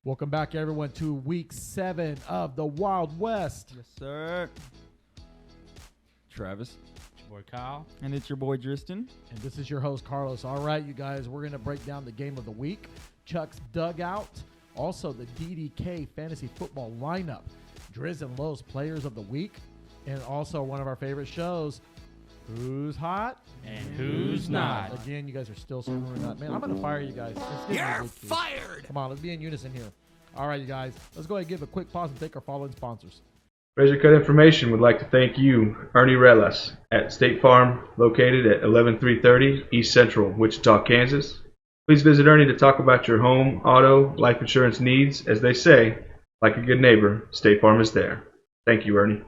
Welcome back, everyone, to week 7 of the Wild West. Yes, sir. Travis. It's your boy Kyle. And it's your boy Tristan. And this is your host, Carlos. All right, you guys, we're going to break down the game of the week, Chuck's Dugout, also the DDK Fantasy Football lineup, Driz and Lowe's Players of the Week, and also one of our favorite shows, Who's Hot? And Who's Not? Again, you guys are still screwing up. Man, I'm going to fire you guys. You're fired! Come on, let's be in unison here. All right, you guys, let's go ahead and give a quick pause and thank our following sponsors. Razor Cut Information would like to thank you, Ernie Relas, at State Farm, located at 11330 East Central, Wichita, Kansas. Please visit Ernie to talk about your home, auto, life insurance needs. As they say, like a good neighbor, State Farm is there. Thank you, Ernie.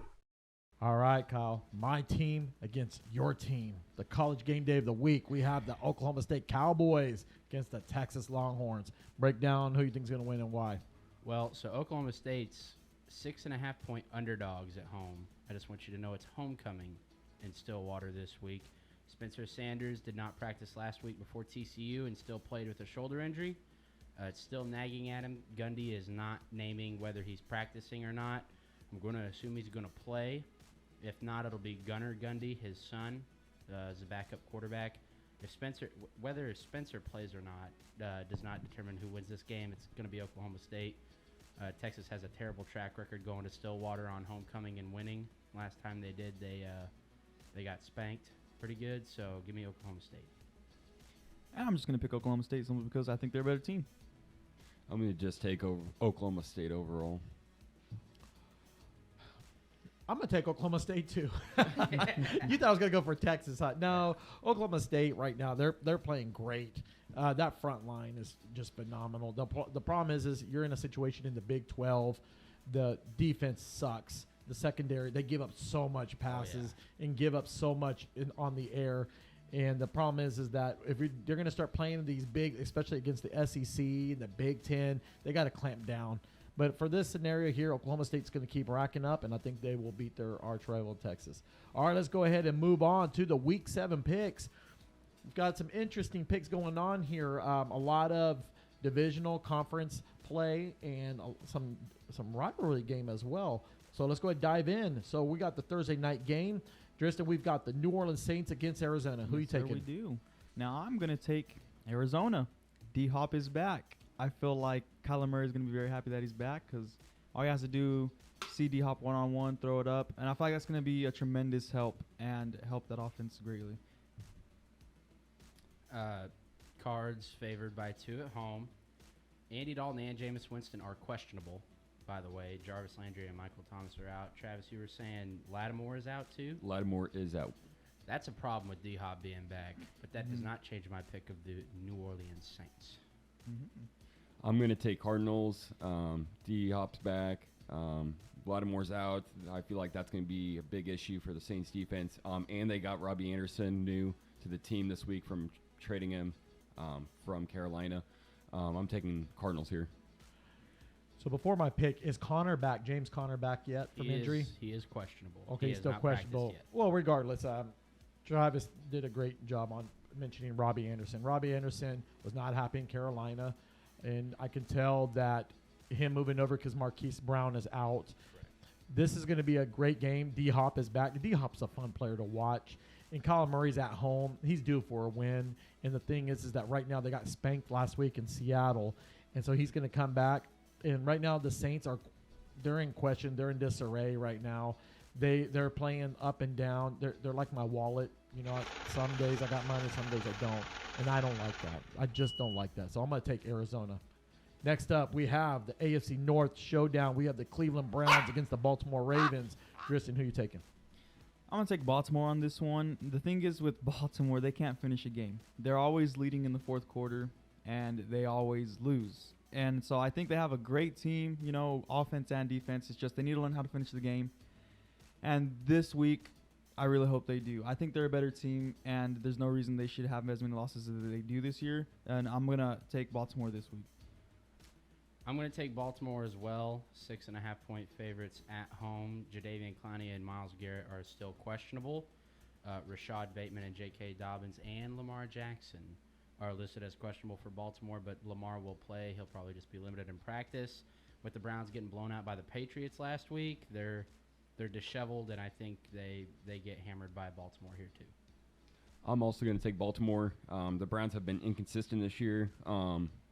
All right, Kyle. My team against your team. The college game day of the week. We have the Oklahoma State Cowboys against the Texas Longhorns. Break down who you think is going to win and why. Well, so Oklahoma State's 6.5-point underdogs at home. I just want you to know it's homecoming in Stillwater this week. Spencer Sanders did not practice last week before TCU and still played with a shoulder injury. It's still nagging at him. Gundy is not naming whether he's practicing or not. I'm going to assume he's going to play. If not, it'll be Gunnar Gundy, his son, as a backup quarterback. Whether Spencer plays or not does not determine who wins this game. It's going to be Oklahoma State. Texas has a terrible track record going to Stillwater on homecoming and winning. Last time they did, they got spanked pretty good. So give me Oklahoma State. I'm just going to pick Oklahoma State simply because I think they're a better team. I'm going to just take Oklahoma State overall. I'm going to take Oklahoma State, too. You thought I was going to go for Texas. Huh? No, Oklahoma State right now, they're playing great. That front line is just phenomenal. The problem is you're in a situation in the Big 12. The defense sucks. The secondary, they give up so much passes and give up so much on the air. And the problem is that if they're going to start playing these big, especially against the SEC, the Big 10, they got to clamp down. But for this scenario here, Oklahoma State's going to keep racking up, and I think they will beat their arch rival, Texas. All right, let's go ahead and move on to the Week 7 picks. We've got some interesting picks going on here. A lot of divisional conference play and some rivalry game as well. So let's go ahead and dive in. So we got the Thursday night game. Tristan, we've got the New Orleans Saints against Arizona. Who are you taking? We do. Now I'm going to take Arizona. D-Hop is back. I feel like Kyler Murray is going to be very happy that he's back because all he has to do, see D-Hop one-on-one, throw it up. And I feel like that's going to be a tremendous help and help that offense greatly. Cards favored by 2 at home. Andy Dalton and Jameis Winston are questionable, by the way. Jarvis Landry and Michael Thomas are out. Travis, you were saying Lattimore is out too? Lattimore is out. That's a problem with D-Hop being back, but that does not change my pick of the New Orleans Saints. Mm-hmm. I'm going to take Cardinals. D-Hop's back. Lattimore's out. I feel like that's going to be a big issue for the Saints defense. And they got Robbie Anderson new to the team this week from trading him from Carolina. I'm taking Cardinals here. So before my pick, is Connor back? James Conner back yet from injury? He is questionable. Okay, he's still questionable. Well, regardless, Travis did a great job on mentioning Robbie Anderson. Robbie Anderson was not happy in Carolina, and I can tell that him moving over because Marquise Brown is out. Right. This is going to be a great game. D-Hop is back. D-Hop's a fun player to watch. And Kyler Murray's at home. He's due for a win. And the thing is that right now they got spanked last week in Seattle, and so he's going to come back. And right now the Saints they're in question. They're in disarray right now. They're playing up and down. They're like my wallet. You know, some days I got money, some days I don't. And I don't like that. I just don't like that. So I'm going to take Arizona. Next up, we have the AFC North showdown. We have the Cleveland Browns against the Baltimore Ravens. Tristan, who are you taking? I'm going to take Baltimore on this one. The thing is with Baltimore, they can't finish a game. They're always leading in the fourth quarter, and they always lose. And so I think they have a great team, you know, offense and defense. It's just they need to learn how to finish the game. And this week, I really hope they do. I think they're a better team, and there's no reason they should have as many losses as they do this year. And I'm going to take Baltimore this week. I'm going to take Baltimore as well. 6.5-point favorites at home. Jadeveon Clowney and Myles Garrett are still questionable. Rashad Bateman and J.K. Dobbins and Lamar Jackson are listed as questionable for Baltimore, but Lamar will play. He'll probably just be limited in practice. With the Browns getting blown out by the Patriots last week, they're disheveled, and I think they get hammered by Baltimore here too. I'm also going to take Baltimore. The Browns have been inconsistent this year.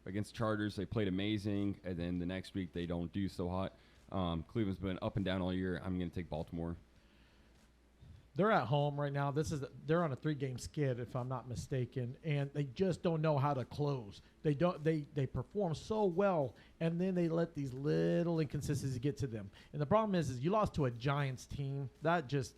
Against Chargers, they played amazing, and then the next week they don't do so hot. Cleveland's been up and down all year. I'm going to take Baltimore. They're at home right now. They're on a 3-game skid, if I'm not mistaken, and they just don't know how to close. They perform so well, and then they let these little inconsistencies get to them. And the problem is you lost to a Giants team. That just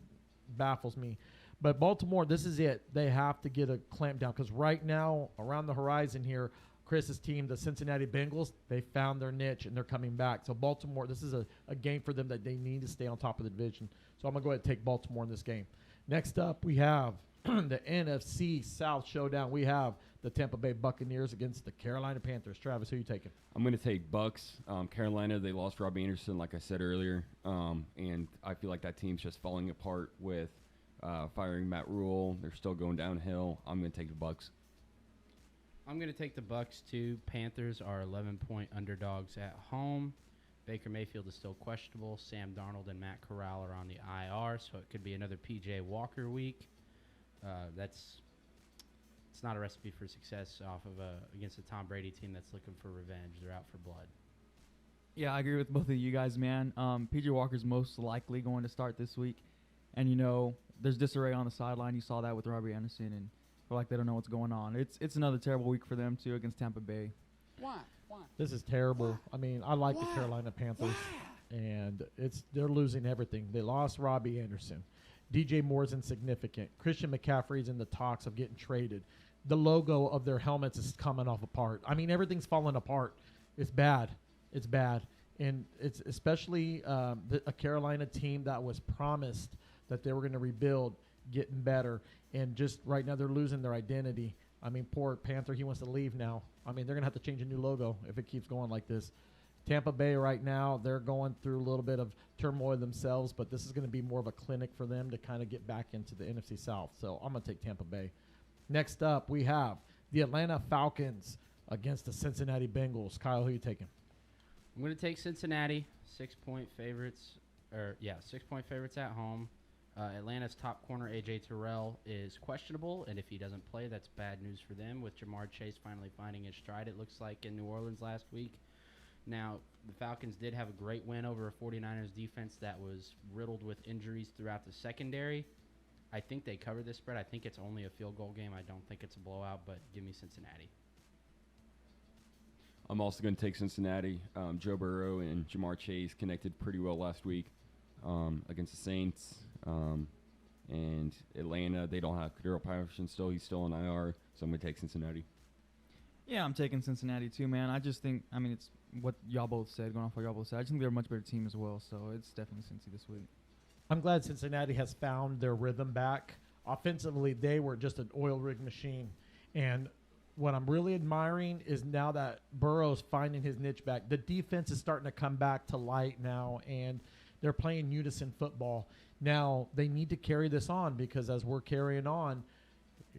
baffles me. But Baltimore, this is it. They have to get a clamp down because right now, around the horizon here, Chris's team, the Cincinnati Bengals, they found their niche and they're coming back. So Baltimore, this is a game for them that they need to stay on top of the division. So I'm going to go ahead and take Baltimore in this game. Next up, we have the NFC South showdown. We have the Tampa Bay Buccaneers against the Carolina Panthers. Travis, who are you taking? I'm going to take Bucks. Carolina, they lost Robbie Anderson, like I said earlier, and I feel like that team's just falling apart with firing Matt Rule. They're still going downhill. I'm going to take the Bucks. I'm going to take the Bucks too. Panthers are 11-point underdogs at home. Baker Mayfield is still questionable. Sam Darnold and Matt Corral are on the IR, so it could be another P.J. Walker week. It's not a recipe for success against a Tom Brady team that's looking for revenge. They're out for blood. Yeah, I agree with both of you guys, man. P.J. Walker's most likely going to start this week. And, there's disarray on the sideline. You saw that with Robbie Anderson, and they don't know what's going on. It's another terrible week for them, too, against Tampa Bay. Why? This is terrible. I mean, I like the Carolina Panthers, and they're losing everything. They lost Robbie Anderson. DJ Moore's insignificant. Christian McCaffrey's in the talks of getting traded. The logo of their helmets is coming off apart. I mean, everything's falling apart. It's bad. It's bad. And it's especially a Carolina team that was promised that they were going to rebuild, getting better. And just right now they're losing their identity. I mean, poor Panther, he wants to leave now. I mean, they're going to have to change a new logo if it keeps going like this. Tampa Bay right now, they're going through a little bit of turmoil themselves, but this is going to be more of a clinic for them to kind of get back into the NFC South. So I'm going to take Tampa Bay. Next up, we have the Atlanta Falcons against the Cincinnati Bengals. Kyle, who are you taking? I'm going to take Cincinnati, 6-point favorites. 6-point favorites at home. Atlanta's top corner, A.J. Terrell, is questionable, and if he doesn't play, that's bad news for them. With Jamar Chase finally finding his stride, it looks like, in New Orleans last week. Now, the Falcons did have a great win over a 49ers defense that was riddled with injuries throughout the secondary. I think they covered this spread. I think it's only a field goal game. I don't think it's a blowout, but give me Cincinnati. I'm also going to take Cincinnati. Joe Burrow and Jamar Chase connected pretty well last week against the Saints. And Atlanta, they don't have Cordero Patterson still. He's still on IR, so I'm going to take Cincinnati. Yeah, I'm taking Cincinnati too, man. I just think, it's what y'all both said, going off what y'all both said. I just think they're a much better team as well, so it's definitely Cincy this week. I'm glad Cincinnati has found their rhythm back. Offensively, they were just an oil rig machine. And what I'm really admiring is now that Burrow's finding his niche back, the defense is starting to come back to light now, and they're playing unison football. Now, they need to carry this on because as we're carrying on,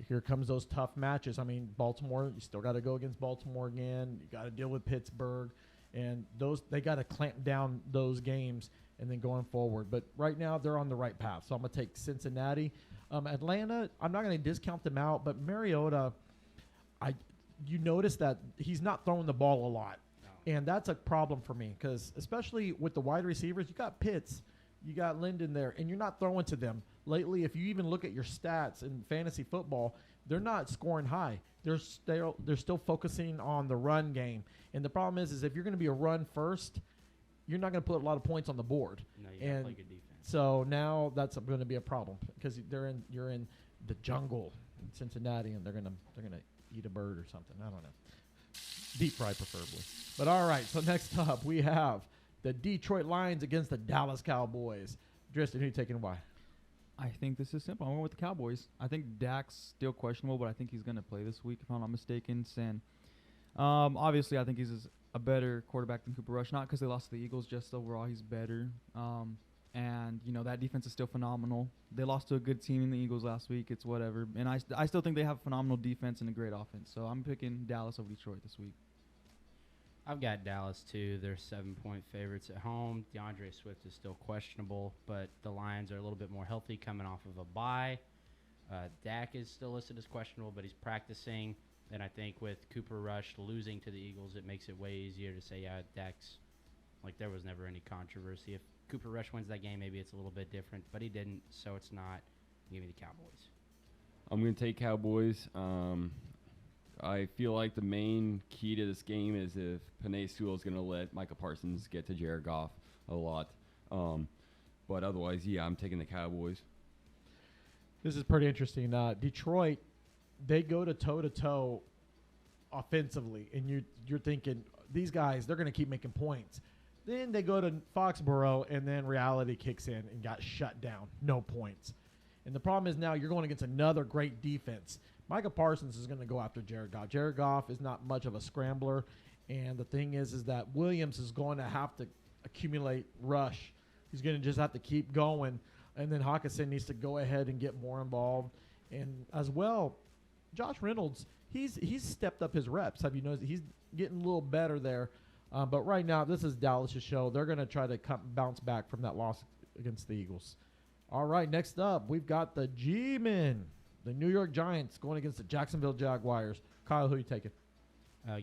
here comes those tough matches. I mean, Baltimore, you still got to go against Baltimore again. You got to deal with Pittsburgh. And they got to clamp down those games and then going forward. But right now, they're on the right path. So I'm going to take Cincinnati. Atlanta, I'm not going to discount them out, but Mariota, you notice that he's not throwing the ball a lot. No. And that's a problem for me because especially with the wide receivers, you got Pitts, you got Linden there, and you're not throwing to them. Lately, if you even look at your stats in fantasy football, they're not scoring high. They're still focusing on the run game. And the problem is if you're going to be a run first, you're not going to put a lot of points on the board. No, you got to play good defense. So now that's going to be a problem because you're in the jungle in Cincinnati, and they're going to eat a bird or something. I don't know. Deep fry preferably. But all right, so next up we have the Detroit Lions against the Dallas Cowboys. Tristan, who you taking why? I think this is simple. I'm going with the Cowboys. I think Dak's still questionable, but I think he's going to play this week, if I'm not mistaken. And obviously, I think he's a better quarterback than Cooper Rush. Not because they lost to the Eagles, just overall he's better. And, that defense is still phenomenal. They lost to a good team in the Eagles last week. It's whatever. And I still think they have phenomenal defense and a great offense. So I'm picking Dallas over Detroit this week. I've got Dallas, too. They're 7-point favorites at home. DeAndre Swift is still questionable, but the Lions are a little bit more healthy coming off of a bye. Dak is still listed as questionable, but he's practicing. And I think with Cooper Rush losing to the Eagles, it makes it way easier to say, yeah, Dak's like there was never any controversy. If Cooper Rush wins that game, maybe it's a little bit different, but he didn't, so it's not. Give me the Cowboys. I'm going to take Cowboys. I feel like the main key to this game is if Penei Sewell is going to let Micah Parsons get to Jared Goff a lot. But otherwise, yeah, I'm taking the Cowboys. This is pretty interesting. Detroit, they go to toe-to-toe offensively, and you're thinking, these guys, they're going to keep making points. Then they go to Foxborough, and then reality kicks in and got shut down. No points. And the problem is now you're going against another great defense. Micah Parsons is going to go after Jared Goff. Jared Goff is not much of a scrambler, and the thing is that Williams is going to have to accumulate rush. He's going to just have to keep going, and then Hawkinson needs to go ahead and get more involved. And as well, Josh Reynolds, he's stepped up his reps. Have you noticed? He's getting a little better there. But right now, this is Dallas' show. They're going to try to bounce back from that loss against the Eagles. All right, next up, we've got the G-Men, the New York Giants, going against the Jacksonville Jaguars. Kyle, who are you taking?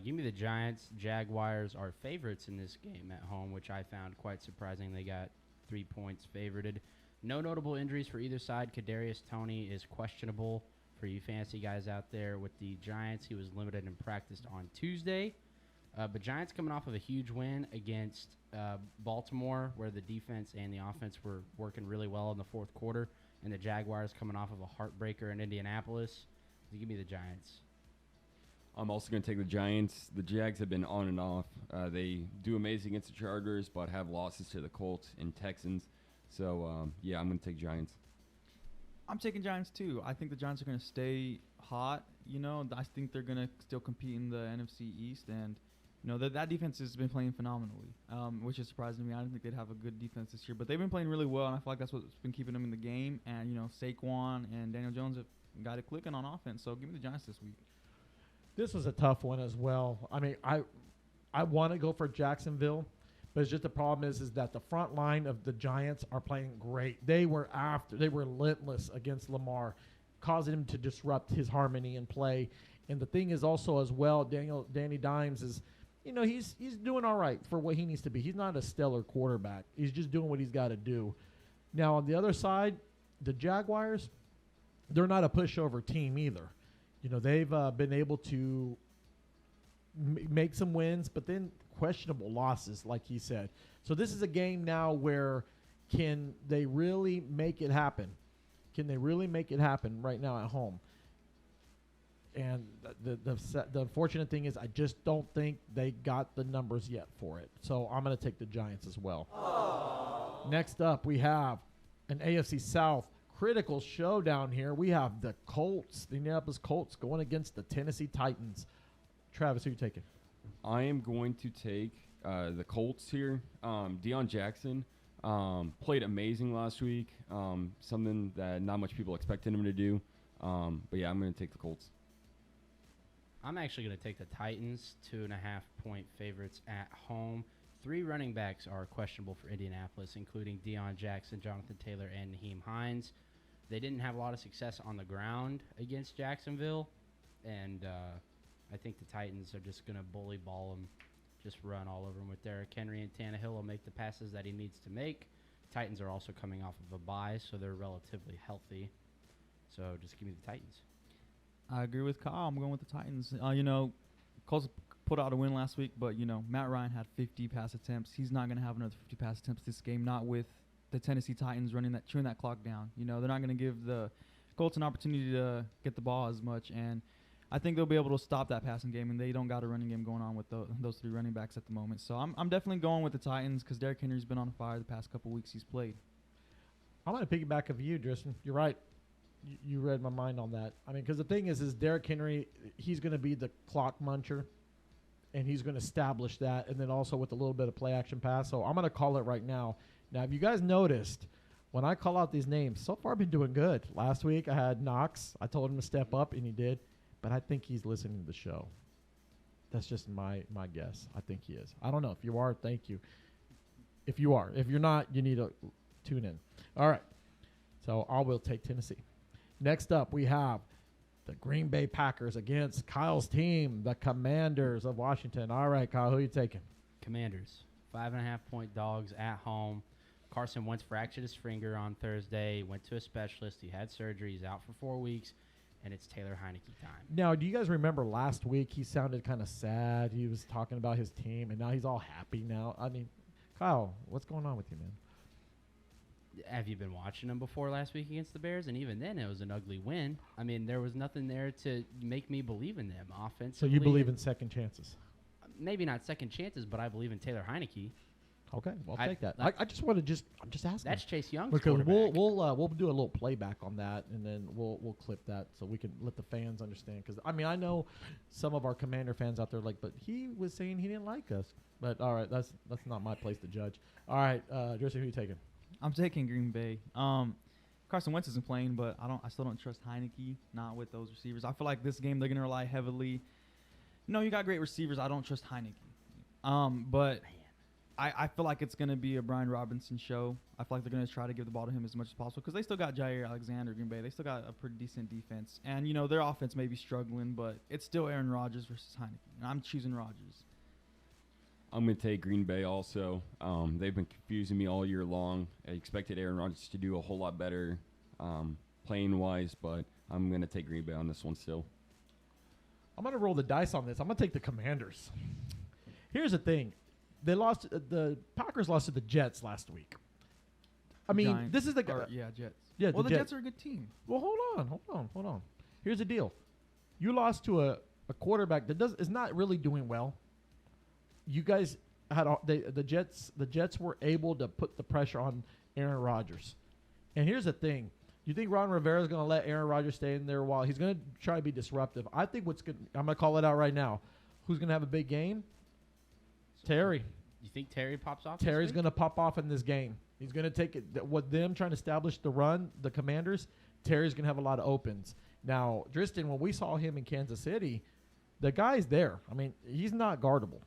Give me the Giants. Jaguars are favorites in this game at home, which I found quite surprising. They got 3 points favorited. No notable injuries for either side. Kadarius Toney is questionable for you fantasy guys out there. With the Giants, he was limited and practiced on Tuesday. But Giants coming off of a huge win against Baltimore, where the defense and the offense were working really well in the fourth quarter, and the Jaguars coming off of a heartbreaker in Indianapolis. Give me the Giants. I'm also going to take the Giants. The Jags have been on and off. They do amazing against the Chargers, but have losses to the Colts and Texans. So, yeah, I'm going to take Giants. I'm taking Giants, too. I think the Giants are going to stay hot. I think they're going to still compete in the NFC East, and that defense has been playing phenomenally, which is surprising to me. I didn't think they'd have a good defense this year, but they've been playing really well, and I feel like that's what's been keeping them in the game. And Saquon and Daniel Jones have got it clicking on offense. So give me the Giants this week. This was a tough one as well. I mean, I want to go for Jacksonville, but it's just the problem is that the front line of the Giants are playing great. They were relentless against Lamar, causing him to disrupt his harmony and play. And the thing is also as well, Danny Dimes is. He's doing all right for what he needs to be. He's not a stellar quarterback. He's just doing what he's got to do. Now, on the other side, the Jaguars, they're not a pushover team either. They've been able to make some wins, but then questionable losses, like he said. So this is a game now where can they really make it happen? Can they really make it happen right now at home? And the unfortunate thing is I just don't think they got the numbers yet for it. So I'm going to take the Giants as well. Aww. Next up, we have an AFC South critical showdown here. We have the Colts, the Indianapolis Colts, going against the Tennessee Titans. Travis, who are you taking? I am going to take the Colts here. Deion Jackson played amazing last week, something that not much people expected him to do. But, yeah, I'm going to take the Colts. I'm actually going to take the Titans, 2.5-point favorites at home. 3 running backs are questionable for Indianapolis, including Deion Jackson, Jonathan Taylor, and Naheem Hines. They didn't have a lot of success on the ground against Jacksonville, and I think the Titans are just going to bully ball them, just run all over him with Derrick Henry, and Tannehill will make the passes that he needs to make. Titans are also coming off of a bye, so they're relatively healthy. So just give me the Titans. I agree with Kyle. I'm going with the Titans. Colts put out a win last week, but, Matt Ryan had 50 pass attempts. He's not going to have another 50 pass attempts this game, not with the Tennessee Titans chewing that clock down. They're not going to give the Colts an opportunity to get the ball as much, and I think they'll be able to stop that passing game, and they don't got a running game going on with those 3 running backs at the moment. So I'm definitely going with the Titans because Derrick Henry's been on fire the past couple weeks he's played. I'm going to piggyback of you, Tristan. You're right. You read my mind on that. I mean, because the thing is Derrick Henry, he's going to be the clock muncher. and he's going to establish that, and then also with a little bit of play action pass. So I'm going to call it right now. Now, if you guys noticed, when I call out these names, so far I've been doing good. Last week I had Knox. I told him to step up, and he did. But I think he's listening to the show. That's just my guess. I think he is. I don't know. If you are, thank you. If you are. If you're not, you need to tune in. All right. So I will take Tennessee. Next up, we have the Green Bay Packers against Kyle's team, the Commanders of Washington. All right, Kyle, who are you taking? Commanders, 5.5-point dogs at home. Carson Wentz fractured his finger on Thursday, went to a specialist. He had surgery. He's out for 4 weeks, and it's Taylor Heineke time. Now, do you guys remember last week he sounded kind of sad? He was talking about his team, and now he's all happy now. I mean, Kyle, what's going on with you, man? Have you been watching them before last week against the Bears? And even then, it was an ugly win. I mean, there was nothing there to make me believe in them offensively. So you believe in second chances? Maybe not second chances, but I believe in Taylor Heineke. Okay, well, I'll take that. I just want to I'm just asking. That's Chase Young's because quarterback. we'll do a little playback on that, and then we'll clip that so we can let the fans understand. Because I mean, I know some of our Commander fans out there but he was saying he didn't like us. But all right, that's not my place to judge. All right, Jesse, who are you taking? I'm taking Green Bay. Carson Wentz isn't playing, but I still don't trust Heineke. Not with those receivers. I feel like this game they're gonna rely heavily. No, you got great receivers. I don't trust Heineke. But I feel like it's going to be a Brian Robinson show. I feel like they're going to try to give the ball to him as much as possible because they still got Jair Alexander, Green Bay. They still got a pretty decent defense. And, their offense may be struggling, but it's still Aaron Rodgers versus Heineke. And I'm choosing Rodgers. I'm going to take Green Bay also. They've been confusing me all year long. I expected Aaron Rodgers to do a whole lot better playing-wise, but I'm going to take Green Bay on this one still. I'm going to roll the dice on this. I'm going to take the Commanders. Here's the thing. The Packers lost to the Jets last week. I mean, Giants. This is the Jets. Yeah, well, the Jets are a good team. Well, hold on. Here's the deal. You lost to a quarterback that is not really doing well. You guys had the Jets were able to put the pressure on Aaron Rodgers. And here's the thing. You think Ron Rivera is going to let Aaron Rodgers stay in there while he's going to try to be disruptive? I think I'm going to call it out right now. Who's going to have a big game? Terry. You think Terry pops off? Terry's going to pop off in this game. He's going to take it. With them trying to establish the run, the Commanders, Terry's going to have a lot of opens. Now, Tristan, when we saw him in Kansas City, the guy's there. I mean, he's not guardable.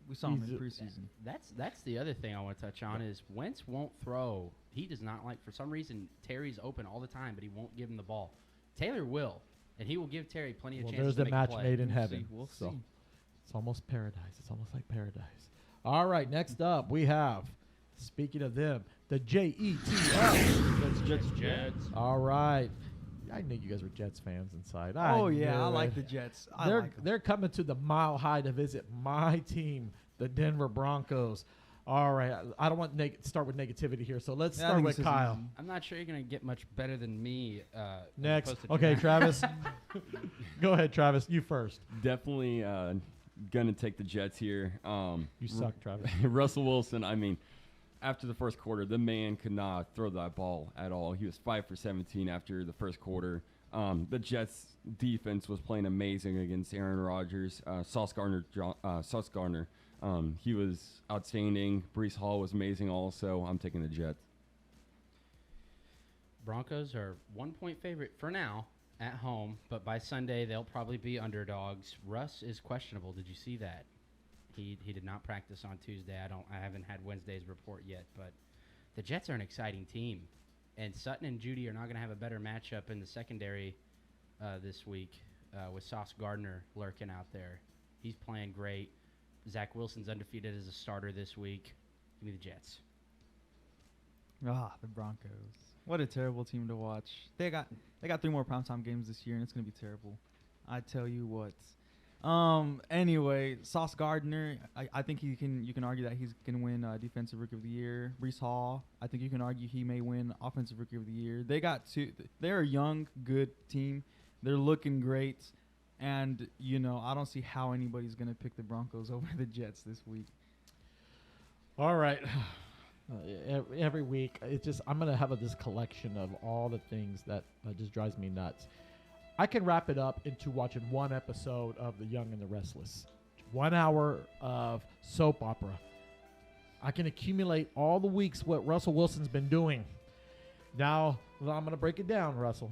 We saw him in preseason. That's the other thing I want to touch on is Wentz won't throw. He does not like, for some reason, Terry's open all the time, but he won't give him the ball. Taylor will, and he will give Terry plenty of chances to make a play. There's the match made in heaven. We'll see. It's almost paradise. It's almost like paradise. All right, next up we have, speaking of them, the JETS. Jets. All right. I knew you guys were Jets fans inside. I knew like it. the Jets. They're coming to the Mile High to visit my team, the Denver Broncos. All right. I don't want to start with negativity here, so let's start with Kyle. I'm not sure you're going to get much better than me. Next. Okay, Travis. Go ahead, Travis. You first. Definitely going to take the Jets here. You suck, Travis. Russell Wilson, I mean, after the first quarter, the man could not throw that ball at all. He was 5 for 17 after the first quarter. The Jets defense was playing amazing against Aaron Rodgers. Sauce Gardner, he was outstanding. Breece Hall was amazing also. I'm taking the Jets. Broncos are 1-point favorite for now at home, but by Sunday they'll probably be underdogs. Russ is questionable. Did you see that? He did not practice on Tuesday. I haven't had Wednesday's report yet, but the Jets are an exciting team, and Sutton and Judy are not going to have a better matchup in the secondary this week with Sauce Gardner lurking out there. He's playing great. Zach Wilson's undefeated as a starter this week. Give me the Jets. The Broncos. What a terrible team to watch. They got 3 more primetime games this year, and it's going to be terrible. I tell you what. Anyway, Sauce Gardner, I think you can argue that he's going to win Defensive Rookie of the Year. Breece Hall, I think you can argue he may win Offensive Rookie of the Year. They're a young, good team. They're looking great. And, I don't see how anybody's going to pick the Broncos over the Jets this week. All right. Every week, I'm going to have this collection of all the things that just drives me nuts. I can wrap it up into watching one episode of The Young and the Restless. 1 hour of soap opera. I can accumulate all the weeks what Russell Wilson's been doing. Now, I'm going to break it down, Russell.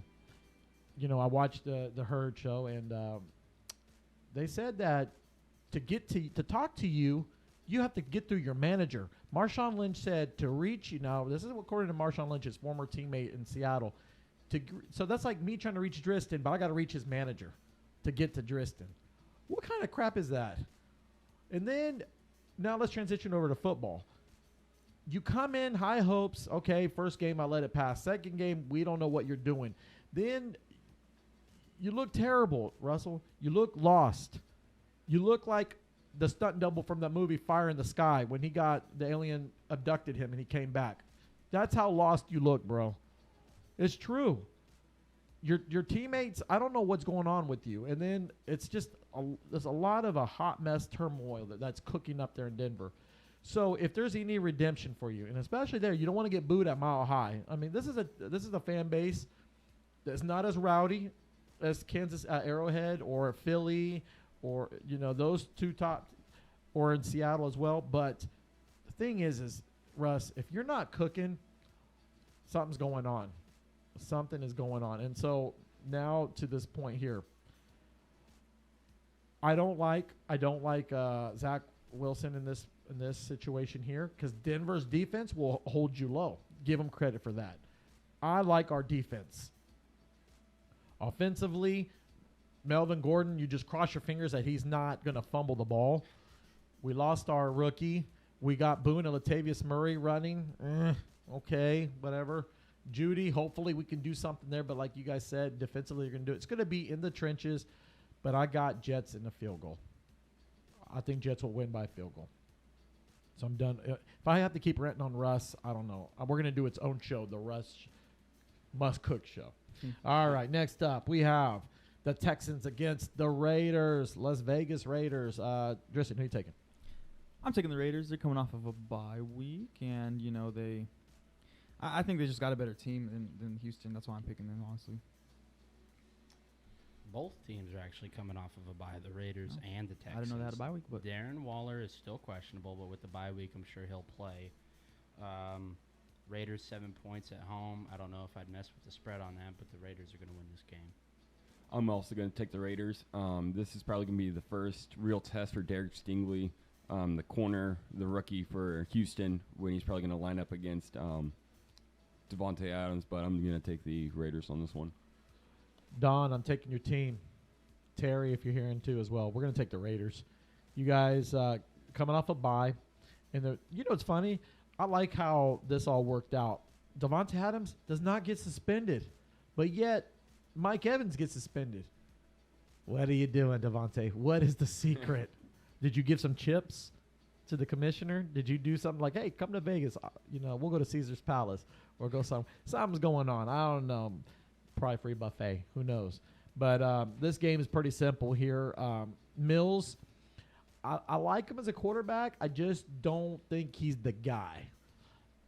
You know, I watched the Herd show, and they said that to talk to you, you have to get through your manager. Marshawn Lynch said to reach you. Now, this is according to Marshawn Lynch's former teammate in Seattle. So that's like me trying to reach Driston, but I got to reach his manager to get to Driston. What kind of crap is that? And then, now let's transition over to football. You come in, high hopes. Okay, first game, I let it pass. Second game, we don't know what you're doing. Then you look terrible, Russell. You look lost. You look like the stunt double from that movie Fire in the Sky when he got the alien abducted him and he came back. That's how lost you look, bro. It's true. Your teammates, I don't know what's going on with you. And then it's just there's a lot of a hot mess turmoil that's cooking up there in Denver. So if there's any redemption for you, and especially there, you don't want to get booed at Mile High. I mean, this is a fan base that's not as rowdy as Kansas Arrowhead or Philly or, you know, those two top, or in Seattle as well. But the thing is, Russ, if you're not cooking, something's going on. Something is going on. And so now to this point here, I don't like Zach Wilson in this situation here, because Denver's defense will hold you low. Give them credit for that. I like our defense. Offensively, Melvin Gordon, you just cross your fingers that he's not going to fumble the ball. We lost our rookie. We got Boone and Latavius Murray running. Okay, whatever. Judy, hopefully we can do something there. But like you guys said, defensively you're going to do it. It's going to be in the trenches, but I got Jets in the field goal. I think Jets will win by a field goal. So I'm done. If I have to keep renting on Russ, I don't know. We're going to do its own show, the Russ Must Cook Show. All right, next up we have the Texans against the Raiders, Las Vegas Raiders. Driston, who are you taking? I'm taking the Raiders. They're coming off of a bye week, and, you know, I think they just got a better team than Houston. That's why I'm picking them, honestly. Both teams are actually coming off of a bye, the Raiders and the Texans. I didn't know they had a bye week. But Darren Waller is still questionable, but with the bye week, I'm sure he'll play. Raiders 7 points at home. I don't know if I'd mess with the spread on that, but the Raiders are going to win this game. I'm also going to take the Raiders. This is probably going to be the first real test for Derek Stingley, the corner, the rookie for Houston, when he's probably going to line up against Devontae Adams, but I'm going to take the Raiders on this one. Don, I'm taking your team. Terry, if you're hearing too as well, we're going to take the Raiders. You guys coming off a bye. And you know what's funny? I like how this all worked out. Devontae Adams does not get suspended, but yet Mike Evans gets suspended. What are you doing, Devontae? What is the secret? Did you give some chips to the commissioner? Did you do something like, hey, come to Vegas? You know, we'll go to Caesar's Palace or go something's going on. I don't know. Probably free buffet. Who knows? But this game is pretty simple here. Mills, I like him as a quarterback. I just don't think he's the guy.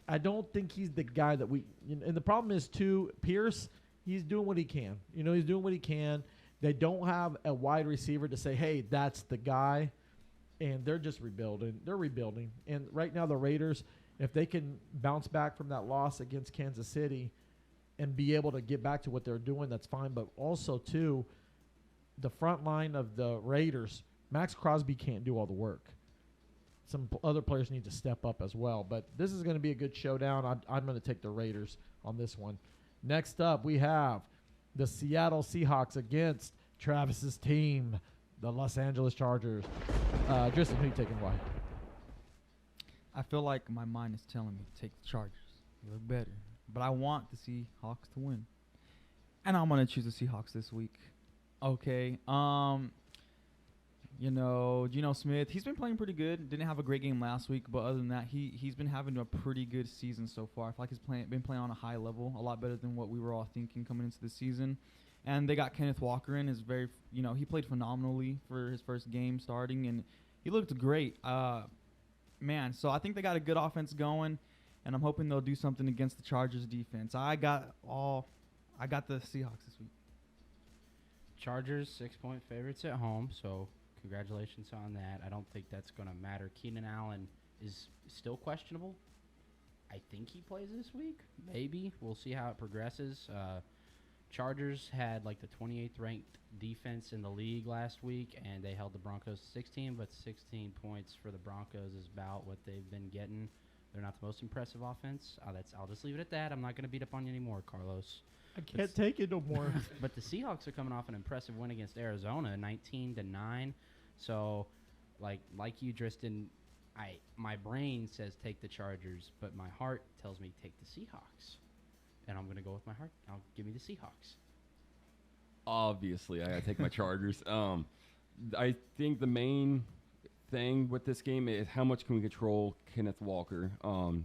I don't think he's the guy that we – and the problem is, too, Pierce, he's doing what he can. You know, he's doing what he can. They don't have a wide receiver to say, hey, that's the guy. And they're just rebuilding. They're rebuilding. And right now the Raiders, if they can bounce back from that loss against Kansas City and be able to get back to what they're doing, that's fine. But also, too, the front line of the Raiders, Max Crosby can't do all the work. Some other players need to step up as well. But this is going to be a good showdown. I'm going to take the Raiders on this one. Next up, we have the Seattle Seahawks against Travis's team, the Los Angeles Chargers. Driston, who are you taking? Why? I feel like my mind is telling me to take the Chargers. They look better. But I want the Seahawks to win. And I'm going to choose the Seahawks this week. Okay. You know, Geno Smith, he's been playing pretty good. Didn't have a great game last week, but other than that, he's been having a pretty good season so far. I feel like he's been playing on a high level, a lot better than what we were all thinking coming into the season. And they got Kenneth Walker in. He played phenomenally for his first game starting, and he looked great. So I think they got a good offense going, and I'm hoping they'll do something against the Chargers defense. I got the Seahawks this week. Chargers 6-point favorites at home, so Congratulations on that. I don't think that's going to matter. Keenan Allen is still questionable. I think he plays this week. Maybe. We'll see how it progresses. Chargers had like the 28th ranked defense in the league last week, and they held the Broncos to 16, but 16 points for the Broncos is about what they've been getting. They're not the most impressive offense. I'll just leave it at that. I'm not going to beat up on you anymore, Carlos. I can't take it no more. But the Seahawks are coming off an impressive win against Arizona, 19-9. So, like you, Tristan, my brain says take the Chargers, but my heart tells me take the Seahawks. And I'm going to go with my heart. Give me the Seahawks. Obviously, I gotta take my Chargers. I think the main thing with this game is how much can we control Kenneth Walker.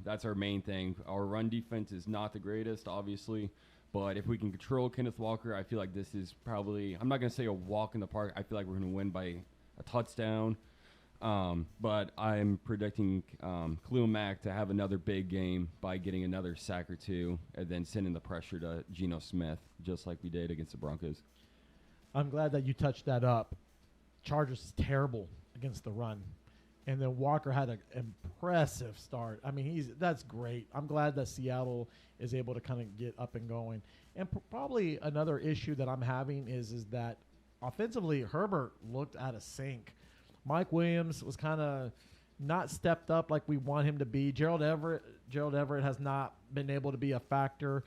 That's our main thing. Our run defense is not the greatest, obviously, but if we can control Kenneth Walker, I feel like this is probably, I'm not going to say a walk in the park. I feel like we're going to win by a touchdown. But I'm predicting Khalil Mack to have another big game by getting another sack or two and then sending the pressure to Geno Smith, just like we did against the Broncos. I'm glad that you touched that up. Chargers is terrible against the run. And then Walker had an impressive start. I mean, that's great. I'm glad that Seattle is able to kind of get up and going. And probably another issue that I'm having is that offensively, Herbert looked out of sync. Mike Williams was kind of not stepped up like we want him to be. Gerald Everett has not been able to be a factor.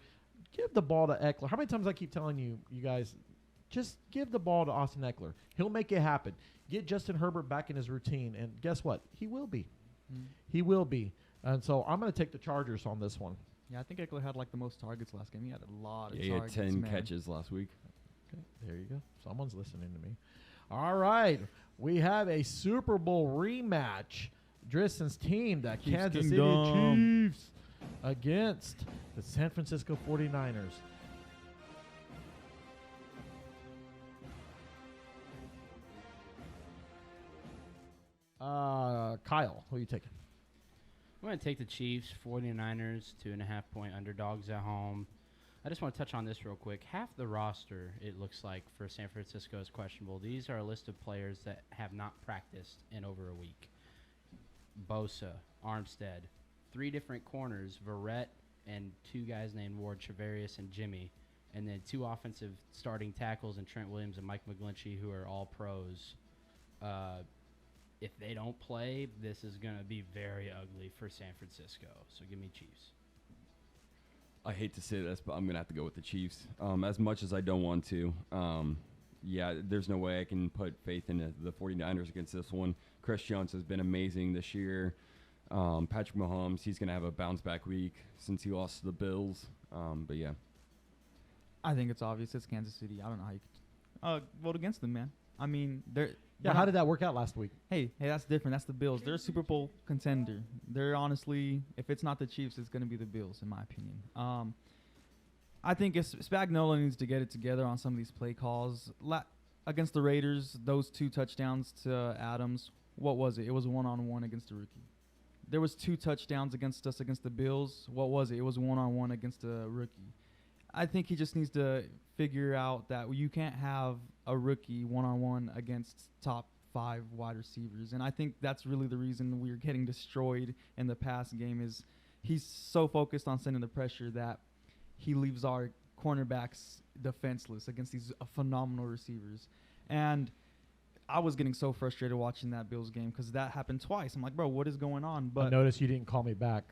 Give the ball to Eckler. How many times I keep telling you guys, just give the ball to Austin Eckler. He'll make it happen. Get Justin Herbert back in his routine, and guess what? He will be. He will be. And so I'm going to take the Chargers on this one. Yeah, I think Eckler had like the most targets last game. He had a lot of He targets. had 10 man. catches last week. Okay, there you go. Someone's listening to me. All right. We have a Super Bowl rematch. Dristan's team, the Chiefs Kansas City Kingdom. Chiefs, against the San Francisco 49ers. Kyle, who are you taking? I'm going to take the Chiefs, 49ers, 2.5-point underdogs at home. I just want to touch on this real quick. Half the roster, it looks like, for San Francisco is questionable. These are a list of players that have not practiced in over a week. Bosa, Armstead, 3 different corners, Verrett, and 2 guys named Ward, Travarius and Jimmy, and then 2 offensive starting tackles in Trent Williams and Mike McGlinchey, who are all pros. If they don't play, this is going to be very ugly for San Francisco. So give me Chiefs. I hate to say this, but I'm going to have to go with the Chiefs. As much as I don't want to. Yeah, there's no way I can put faith in the 49ers against this one. Chris Jones has been amazing this year. Patrick Mahomes, he's going to have a bounce-back week since he lost to the Bills. But, yeah. I think it's obvious. It's Kansas City. I don't know how you could vote against them, man. I mean, they're How did that work out last week? Hey, that's different. That's the Bills. They're a Super Bowl contender. They're honestly, if it's not the Chiefs, it's going to be the Bills, in my opinion. I think Spagnuolo needs to get it together on some of these play calls. Against the Raiders, those 2 touchdowns to Adams, what was it? It was a one-on-one against a rookie. There was 2 touchdowns against us against the Bills. What was it? It was one-on-one against a rookie. I think he just needs to figure out that you can't have a rookie one-on-one against top 5 wide receivers. And I think that's really the reason we're getting destroyed in the past game is he's so focused on sending the pressure that he leaves our cornerbacks defenseless against these phenomenal receivers. And I was getting so frustrated watching that Bills game because that happened twice. I'm like, bro, what is going on? I But noticed you didn't call me back.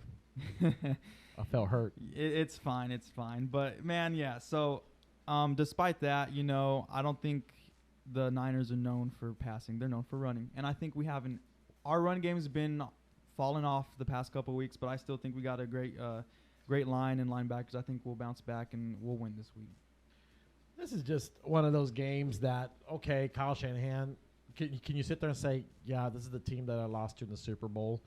I felt hurt. It's fine. It's fine. But, man, yeah. So, despite that, I don't think the Niners are known for passing. They're known for running. And I think we haven't – our run game has been falling off the past couple of weeks, but I still think we got a great line and linebackers. I think we'll bounce back and we'll win this week. This is just one of those games that, okay, Kyle Shanahan, can you sit there and say, yeah, this is the team that I lost to in the Super Bowl?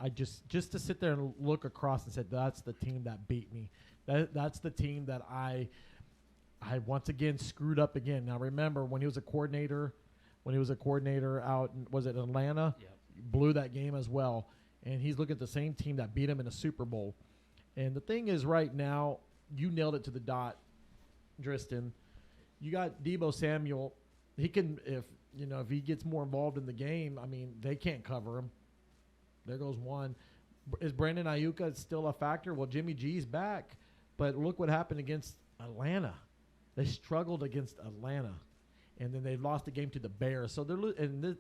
I just to sit there and look across and say that's the team that beat me. That's the team that I once again screwed up again. Now remember when he was a coordinator out was it Atlanta? Yep. Blew that game as well. And he's looking at the same team that beat him in a Super Bowl. And the thing is right now, you nailed it to the dot, Dristan. You got Deebo Samuel. He can if he gets more involved in the game, I mean, they can't cover him. There goes one. Is Brandon Ayuka still a factor? Well, Jimmy G's back, but look what happened against Atlanta. They struggled against Atlanta, and then they lost the game to the Bears. So the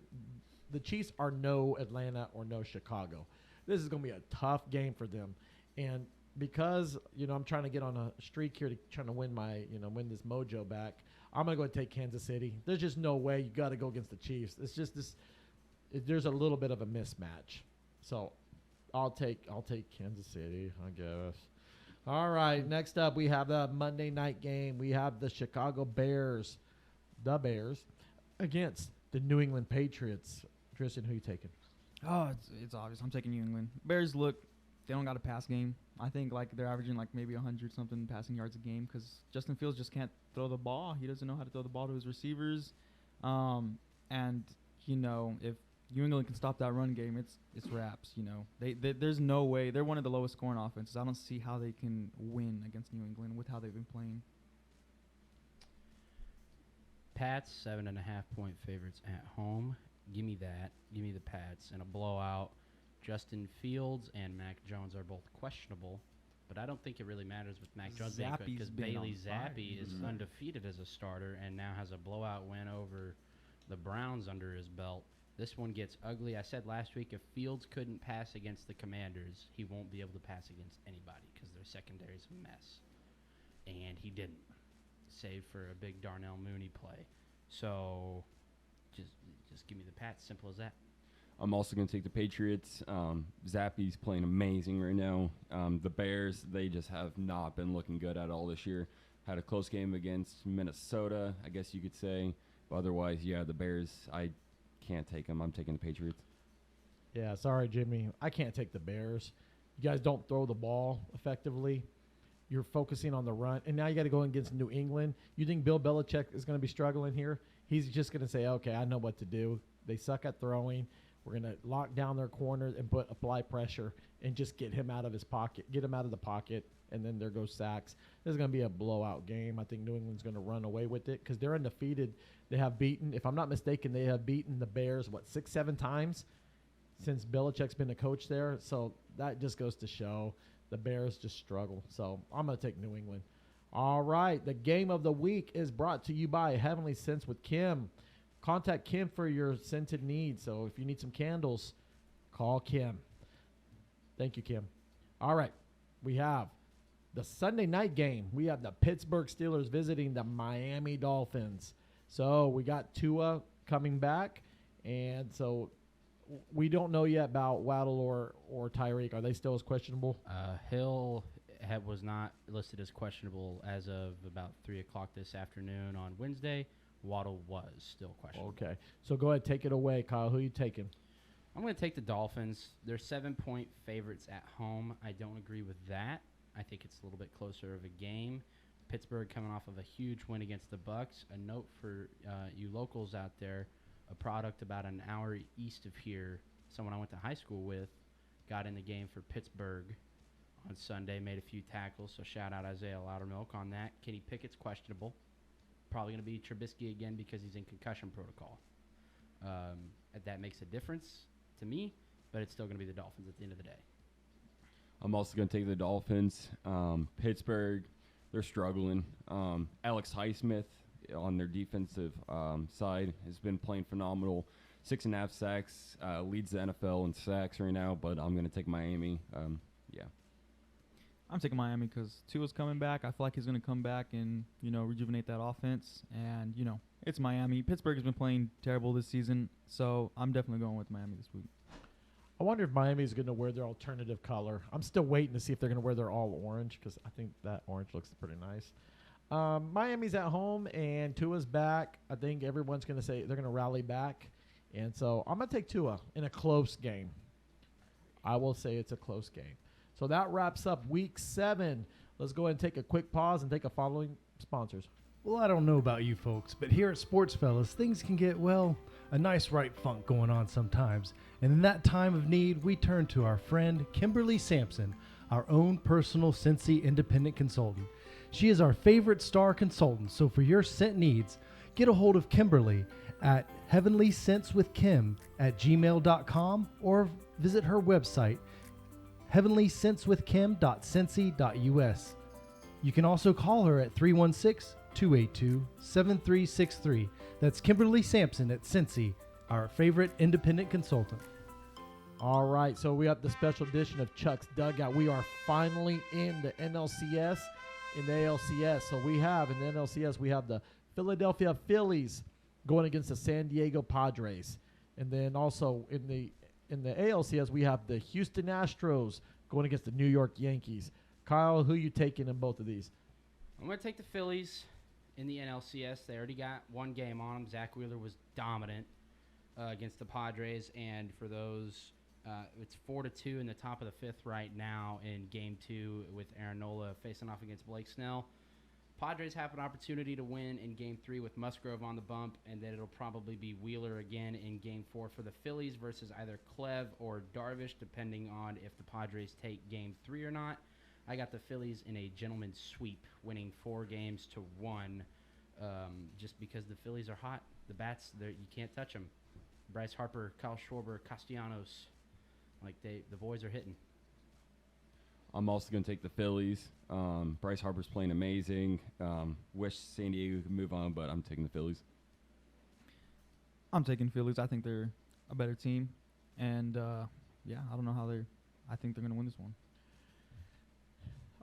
Chiefs are no Atlanta or no Chicago. This is going to be a tough game for them, and because I'm trying to get on a streak here to trying to win win this mojo back, I'm going to go and take Kansas City. There's just no way you got to go against the Chiefs. It's just there's a little bit of a mismatch. So I'll take Kansas City, I guess. All right, next up we have the Monday night game. We have the Chicago Bears, against the New England Patriots. Tristan, who you taking? Oh, it's obvious. I'm taking New England. Bears they don't got a pass game. I think they're averaging maybe 100-something passing yards a game because Justin Fields just can't throw the ball. He doesn't know how to throw the ball to his receivers. And if New England can stop that run game, it's wraps. There's no way. They're one of the lowest scoring offenses. I don't see how they can win against New England with how they've been playing. Pats 7.5-point favorites at home. Give me that. Give me the Pats in a blowout. Justin Fields and Mac Jones are both questionable, but I don't think it really matters with Mac Jones because Bailey Zappi is undefeated as a starter and now has a blowout win over the Browns under his belt. This one gets ugly. I said last week if Fields couldn't pass against the Commanders, he won't be able to pass against anybody because their secondary is a mess. And he didn't, save for a big Darnell Mooney play. So just give me the Pats, simple as that. I'm also going to take the Patriots. Zappi's playing amazing right now. The Bears, they just have not been looking good at all this year. Had a close game against Minnesota, I guess you could say. But otherwise, the Bears, I can't take them. I'm taking the Patriots. Yeah, sorry, Jimmy. I can't take the Bears. You guys don't throw the ball effectively. You're focusing on the run. And now you got to go against New England. You think Bill Belichick is going to be struggling here? He's just going to say, okay, I know what to do. They suck at throwing. We're going to lock down their corners and apply pressure and just get him out of his pocket, get him out of the pocket, and then there goes sacks. This is going to be a blowout game. I think New England's going to run away with it because they're undefeated. They have beaten, if I'm not mistaken, they have beaten the Bears, 6-7 times since Belichick's been the coach there. So that just goes to show the Bears just struggle. So I'm going to take New England. All right, the game of the week is brought to you by Heavenly Scents with Kim. Contact Kim for your scented needs. So if you need some candles, call Kim. Thank you, Kim. All right, we have the Sunday night game. We have the Pittsburgh Steelers visiting the Miami Dolphins. So we got Tua coming back, and so we don't know yet about Waddle or Tyreek. Are they still as questionable? Hill was not listed as questionable as of about 3 o'clock this afternoon on Wednesday. Waddle was still questionable. Okay. So go ahead, take it away, Kyle. Who are you taking? I'm going to take the Dolphins. They're 7-point favorites at home. I don't agree with that. I think it's a little bit closer of a game. Pittsburgh coming off of a huge win against the Bucks. A note for you locals out there, a product about an hour east of here, someone I went to high school with, got in the game for Pittsburgh on Sunday, made a few tackles, so shout out Isaiah Loudermilk on that. Kenny Pickett's questionable. Probably going to be Trubisky again because he's in concussion protocol. That makes a difference to me, but it's still going to be the Dolphins at the end of the day. I'm also going to take the Dolphins. Pittsburgh, they're struggling. Alex Highsmith on their defensive side has been playing phenomenal. 6.5 sacks, leads the NFL in sacks right now, but I'm going to take Miami. I'm taking Miami because Tua's coming back. I feel like he's going to come back and, rejuvenate that offense. And, it's Miami. Pittsburgh has been playing terrible this season, so I'm definitely going with Miami this week. I wonder if Miami's going to wear their alternative color. I'm still waiting to see if they're going to wear their all orange because I think that orange looks pretty nice. Miami's at home and Tua's back. I think everyone's going to say they're going to rally back. And so I'm going to take Tua in a close game. I will say it's a close game. So that wraps up Week 7. Let's go ahead and take a quick pause and take a following sponsors. Well, I don't know about you folks, but here at Sportsfellas, things can get, a nice right funk going on sometimes. And in that time of need, we turn to our friend Kimberly Sampson, our own personal Cincy independent consultant. She is our favorite star consultant, so for your scent needs, get a hold of Kimberly at heavenlyscenteswithkim@gmail.com or visit her website, heavenlyscenteswithkim.cincy.us. You can also call her at 316-282-7363. That's Kimberly Sampson at Cincy, our favorite independent consultant. All right, so we have the special edition of Chuck's Dugout. We are finally in the NLCS, in the ALCS. So we have, in the NLCS, we have the Philadelphia Phillies going against the San Diego Padres. And then also in the ALCS, we have the Houston Astros going against the New York Yankees. Kyle, who you taking in both of these? I'm going to take the Phillies in the NLCS. They already got one game on them. Zach Wheeler was dominant against the Padres. And for those, it's 4-2 in the top of the fifth right now in Game 2 with Aaron Nola facing off against Blake Snell. Padres have an opportunity to win in Game 3 with Musgrove on the bump, and then it'll probably be Wheeler again in Game 4 for the Phillies versus either Clev or Darvish, depending on if the Padres take Game 3 or not. I got the Phillies in a gentleman's sweep, winning 4-1, just because the Phillies are hot. The bats, you can't touch them. Bryce Harper, Kyle Schwarber, Castellanos, the boys are hitting. I'm also going to take the Phillies. Bryce Harper's playing amazing. Wish San Diego could move on, but I'm taking the Phillies. I'm taking Phillies. I think they're a better team. And, I don't know how I think they're going to win this one.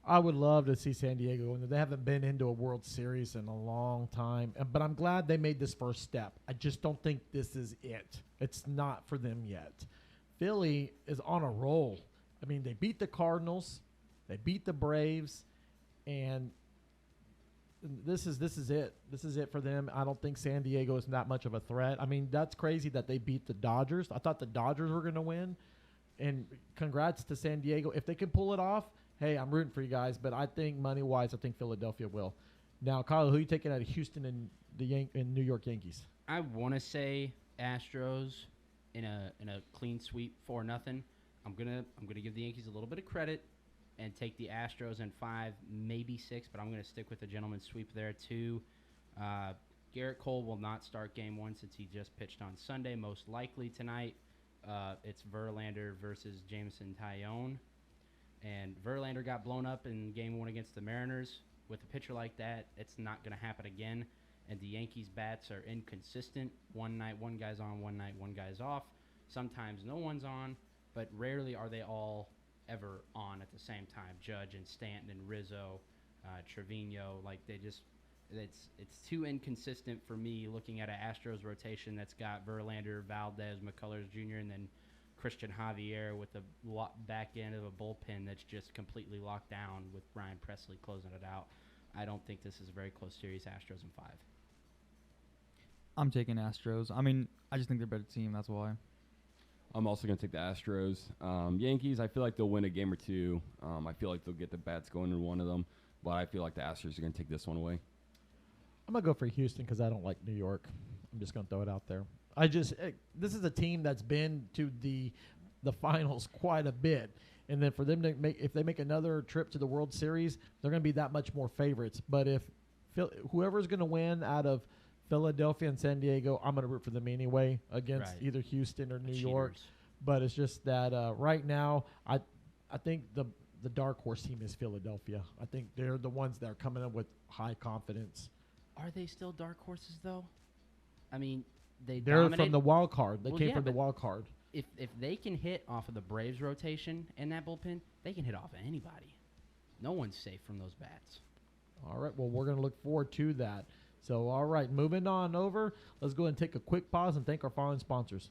I would love to see San Diego. They haven't been into a World Series in a long time, but I'm glad they made this first step. I just don't think this is it. It's not for them yet. Philly is on a roll. I mean, they beat the Cardinals, they beat the Braves, and this is it. This is it for them. I don't think San Diego is that much of a threat. I mean, that's crazy that they beat the Dodgers. I thought the Dodgers were going to win, and congrats to San Diego. If they can pull it off, hey, I'm rooting for you guys, but I think money-wise, I think Philadelphia will. Now, Kyle, who are you taking out of Houston and and New York Yankees? I want to say Astros in a clean sweep 4-0. I'm gonna give the Yankees a little bit of credit and take the Astros in 5, maybe 6, but I'm gonna stick with the gentleman's sweep there too. Garrett Cole will not start Game 1 since he just pitched on Sunday. Most likely tonight, it's Verlander versus Jameson Taillon, and Verlander got blown up in Game 1 against the Mariners. With a pitcher like that, it's not gonna happen again. And the Yankees' bats are inconsistent. One night, one guy's on. One night, one guy's off. Sometimes no one's on. But rarely are they all ever on at the same time. Judge and Stanton and Rizzo, Trevino, it's too inconsistent for me looking at an Astros rotation that's got Verlander, Valdez, McCullers Jr., and then Christian Javier with the back end of a bullpen that's just completely locked down with Ryan Presley closing it out. I don't think this is a very close series, Astros in 5. I'm taking Astros. I mean, I just think they're a better team. That's why. I'm also going to take the Astros. Yankees, I feel like they'll win a game or two. I feel like they'll get the bats going in one of them, but I feel like the Astros are going to take this one away. I'm going to go for Houston because I don't like New York. I'm just going to throw it out there. This is a team that's been to the finals quite a bit. And then for them to if they make another trip to the World Series, they're going to be that much more favorites. But if whoever's going to win out of Philadelphia and San Diego, I'm going to root for them anyway against either Houston or New York. But it's just that right now, I think the dark horse team is Philadelphia. I think they're the ones that are coming up with high confidence. Are they still dark horses, though? I mean, they're from the wild card. They came from the wild card. If they can hit off of the Braves rotation in that bullpen, they can hit off of anybody. No one's safe from those bats. All right, well, we're going to look forward to that. So, all right, moving on over. Let's go ahead and take a quick pause and thank our following sponsors.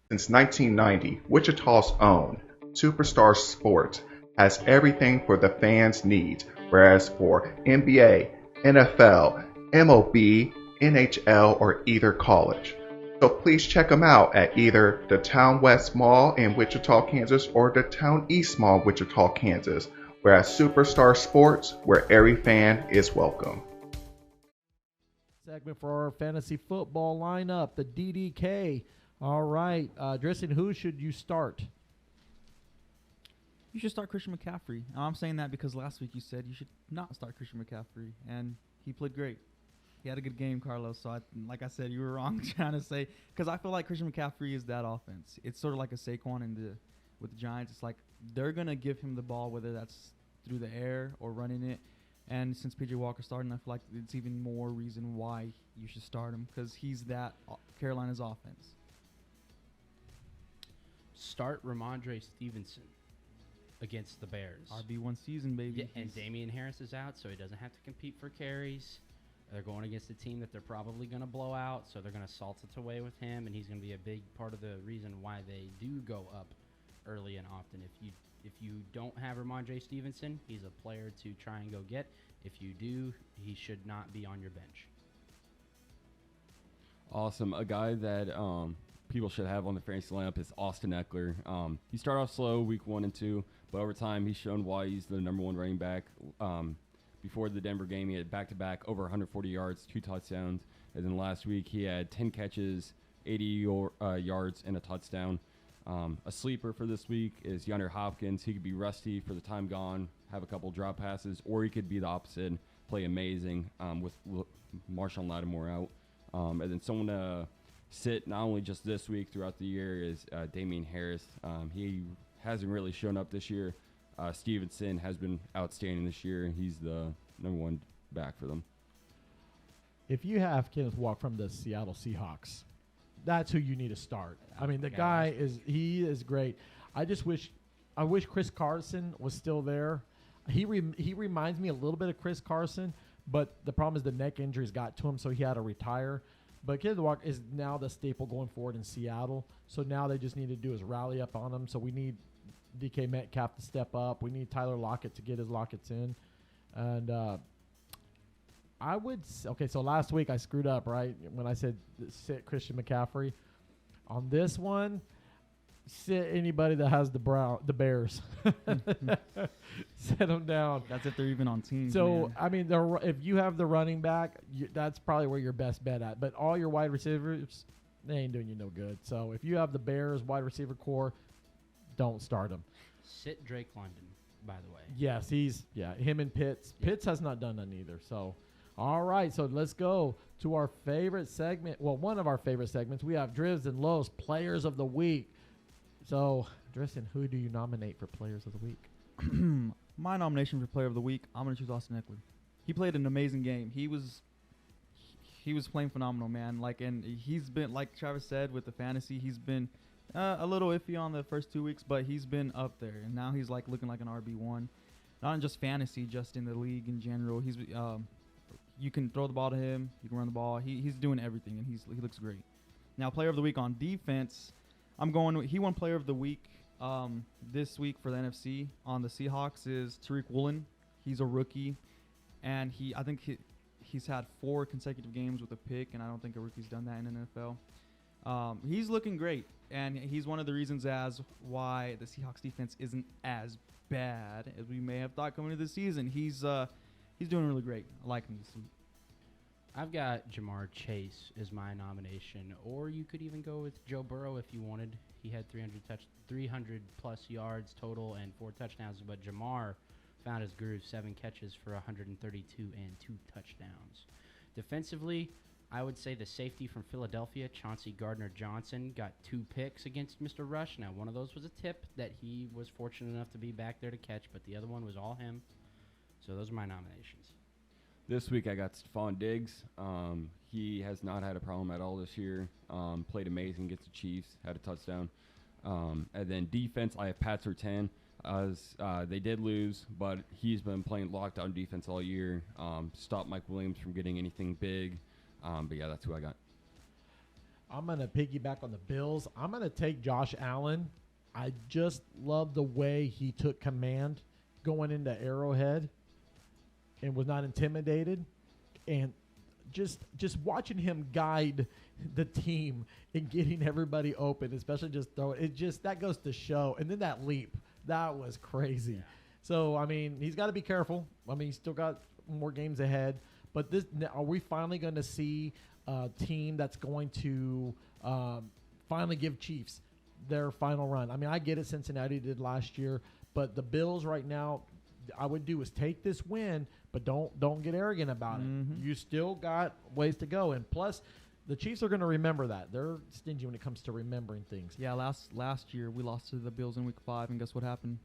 Since 1990, Wichita's own Superstar Sports has everything for the fans' needs, whereas for NBA, NFL, MLB, NHL, or either college. So please check them out at either the Town West Mall in Wichita, Kansas, or the Town East Mall, Wichita, Kansas, whereas Superstar Sports, where every fan is welcome. Segment for our fantasy football lineup, the DDK. All right, Dristin, who should you start? You should start Christian McCaffrey. And I'm saying that because last week you said you should not start Christian McCaffrey, and he played great. He had a good game, Carlos. So, like I said, you were wrong trying to say, because I feel like Christian McCaffrey is that offense. It's sort of like a Saquon with the Giants. It's like they're going to give him the ball, whether that's through the air or running it. And since P.J. Walker's starting, I feel like it's even more reason why you should start him, because he's that Carolina's offense. Start Ramondre Stevenson against the Bears. RB1 season, baby. Yeah, and Damian Harris is out, so he doesn't have to compete for carries. They're going against a team that they're probably going to blow out, so they're going to salt it away with him, and he's going to be a big part of the reason why they do go up early and often. If you don't have Ramondre Stevenson, he's a player to try and go get. If you do, he should not be on your bench. Awesome. A guy that people should have on the fantasy lineup is Austin Eckler. He started off slow week 1 and 2, but over time he's shown why he's the number 1 running back. Before the Denver game, he had back-to-back over 140 yards, 2 touchdowns. And then last week, he had 10 catches, 80 yards, and a touchdown. A sleeper for this week is DeAndre Hopkins. He could be rusty for the time gone, have a couple drop passes, or he could be the opposite, play amazing with Marshawn Lattimore out. And then someone to sit not only just this week throughout the year is Damian Harris. He hasn't really shown up this year. Stevenson has been outstanding this year. He's the number 1 back for them. If you have Kenneth Walker from the Seattle Seahawks, that's who you need to start. I mean, the guy is great. I wish Chris Carson was still there. He reminds me a little bit of Chris Carson, but the problem is the neck injuries got to him, so he had to retire. But Kenneth Walker is now the staple going forward in Seattle. So now they just need to do is rally up on him. So we need DK Metcalf to step up. We need Tyler Lockett to get his Lockets in. And so last week I screwed up, right? When I said sit Christian McCaffrey. On this one, sit anybody that has the Bears. Sit them down. That's if they're even on teams. So, man. I mean, if you have the running back, that's probably where your best bet at. But all your wide receivers, they ain't doing you no good. So if you have the Bears wide receiver core, don't start him. Sit Drake London, by the way. Yes, him and Pitts. Yeah. Pitts has not done that either. So, all right, so let's go to our favorite segment. Well, one of our favorite segments. We have Driz and Lowe's Players of the Week. So, Dristan, who do you nominate for Players of the Week? My nomination for Player of the Week, I'm going to choose Austin Eckler. He played an amazing game. He was playing phenomenal, man. And he's been, like Travis said, with the fantasy, he's been a little iffy on the first 2 weeks, but he's been up there, and now he's looking like an RB1. Not in just fantasy, just in the league in general. He's you can throw the ball to him, you can run the ball. He's doing everything, and he looks great. Now, Player of the Week on defense, he won Player of the Week this week for the NFC on the Seahawks is Tariq Woolen. He's a rookie, and I think he's had 4 consecutive games with a pick, and I don't think a rookie's done that in the NFL. He's looking great, and he's one of the reasons as why the Seahawks defense isn't as bad as we may have thought coming into the season. He's doing really great. I like him this week. I've got Jamar Chase as my nomination, or you could even go with Joe Burrow if you wanted. He had 300 plus yards total and 4 touchdowns, but Jamar found his groove, 7 catches for 132 and 2 touchdowns. Defensively, I would say the safety from Philadelphia, Chauncey Gardner-Johnson, got 2 picks against Mr. Rush. Now, one of those was a tip that he was fortunate enough to be back there to catch, but the other one was all him. So those are my nominations. This week I got Stephon Diggs. He has not had a problem at all this year. Played amazing against the Chiefs, had a touchdown. And then defense, I have Pat Surtain. They did lose, but he's been playing lockdown defense all year. Stopped Mike Williams from getting anything big. But yeah, that's who I got. I'm going to piggyback on the Bills. I'm going to take Josh Allen. I just love the way he took command going into Arrowhead and was not intimidated. And just watching him guide the team and getting everybody open, especially just throwing it, that goes to show. And then that leap, that was crazy. Yeah. So, I mean, he's got to be careful. I mean, he's still got more games ahead. But are we finally going to see a team that's going to finally give Chiefs their final run? I mean, I get it. Cincinnati did last year. But the Bills right now, I would do is take this win, but don't get arrogant about it. You still got ways to go, and plus, the Chiefs are going to remember that. They're stingy when it comes to remembering things. Yeah, last year we lost to the Bills in Week 5, and guess what happened?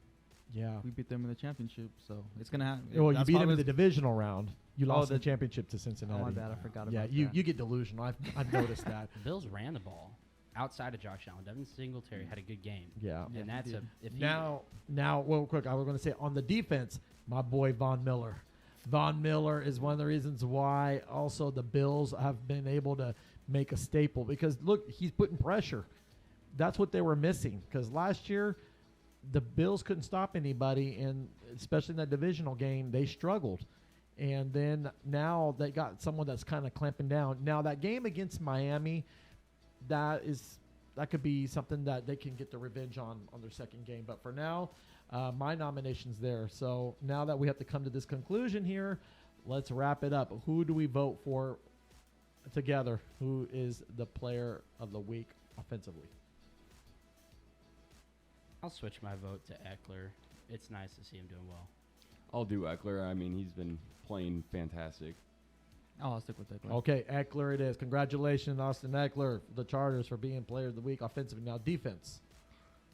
Yeah. We beat them in the championship, so it's gonna happen. Well, you beat them in the divisional round. You lost the championship to Cincinnati. Oh, my bad. I forgot about that. Yeah, you get delusional. I've noticed that. The Bills ran the ball outside of Josh Allen. Devin Singletary had a good game. Yeah. And that's now, real quick, I was going to say on the defense, my boy Von Miller. Von Miller is one of the reasons why also the Bills have been able to make a staple because, look, he's putting pressure. That's what they were missing because last year the Bills couldn't stop anybody, and especially in that divisional game, they struggled. And then now they got someone that's kind of clamping down. Now, that game against Miami, that could be something that they can get the revenge on their second game. But for now, my nomination's there. So now that we have to come to this conclusion here, let's wrap it up. Who do we vote for together? Who is the player of the week offensively? I'll switch my vote to Eckler. It's nice to see him doing well. I'll do Eckler. I mean, he's been playing fantastic. Oh, I'll stick with Eckler. Okay, Eckler it is. Congratulations, Austin Eckler, the Chargers, for being player of the week offensively. Now, defense.